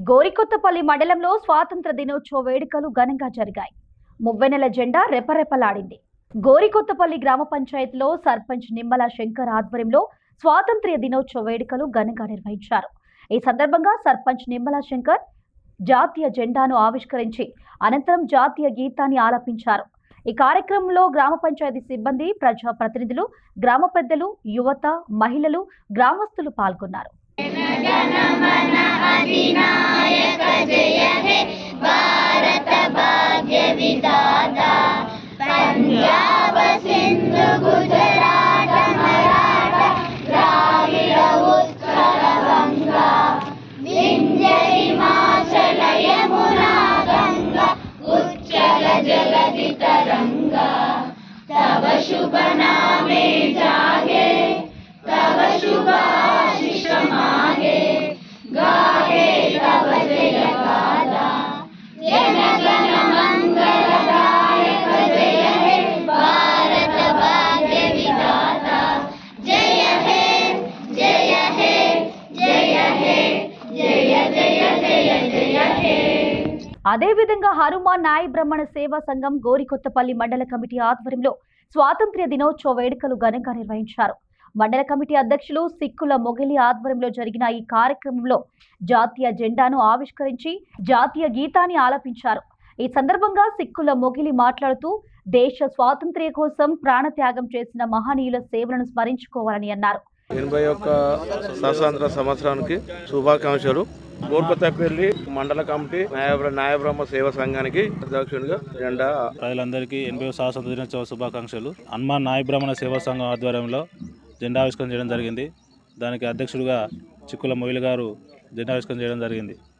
గోరికొత్తపల్లి మండలంలో స్వాతంత్ర దినోత్సవ వేడుకలు ఘనంగా జరిగాయి. మువ్వెన్నెల జెండా రెపరెపలాడింది. గోరికొత్తపల్లి గ్రామ పంచాయతీలో సర్పంచ్ నిమ్మల శంకర్ ఆధ్వర్యంలో స్వాతంత్ర్య దినోత్సవ వేడుకలు ఘనంగా నిర్వహించారు. ఈ సందర్భంగా సర్పంచ్ నిమ్మల శంకర్ జాతీయ జెండాను ఆవిష్కరించి అనంతరం జాతీయ గీతాన్ని ఆలపించారు. ఈ కార్యక్రమంలో గ్రామ పంచాయతీ సిబ్బంది, ప్రజా ప్రతినిధులు, గ్రామ పెద్దలు, యువత, మహిళలు, గ్రామస్తులు పాల్గొన్నారు. भारत भाग्य विधाता पंजाब सिंध गुजरात मराठा द्राविड़ उत्कल गंगा विंध्य हिमाचल यमुना गंगा उच्चल जलधि तरंगा तव शुभ नामे जागे तव शुभ आशीष मांगे गाहे तव जय गाथा जन गण मंगलदायक जय हे भारत भाग्य विधाता जय हे जय हे जय हे जय जय जय जय हे। అదేవిధంగా హనుమాన్ నాయ బ్రాహ్మణ సేవా సంఘం గోరికొత్తపల్లి మండల కమిటీ ఆధ్వర్యంలో స్వాతంత్ర్య దినోత్సవ వేడుకలు ఘనంగా నిర్వహించారు. మండల కమిటీ అధ్యక్షులు సిక్కుల మొగిలి ఆధ్వర్యంలో జరిగిన ఈ కార్యక్రమంలో జాతీయ జెండాను ఆవిష్కరించి జాతీయ గీతాన్ని ఆలపించారు. ఈ సందర్భంగా సిక్కుల మొగిలి మాట్లాడుతూ దేశ స్వాతంత్ర్య కోసం ప్రాణత్యాగం చేసిన మహనీయుల సేవలను స్మరించుకోవాలని అన్నారు. 81 స్వాతంత్ర సంవత్సరానికి శుభాకాంక్షలు. గోరికొత్తపల్లి మండల కమిటీ నాయ బ్రహ్మ సేవా సంఘానికి అధ్యక్షుడిగా జెండా ప్రజలందరికీ 80వ స్వాతంత్ర దినోత్సవ శుభాకాంక్షలు. హనుమాన్ నాయ బ్రాహ్మణ సేవా సంఘం ఆధ్వర్యంలో జెండా ఆవిష్కరణ చేయడం జరిగింది. దానికి అధ్యక్షుడిగా చిక్కుల మొయిల్ గారు జెండా ఆవిష్కరణ చేయడం జరిగింది.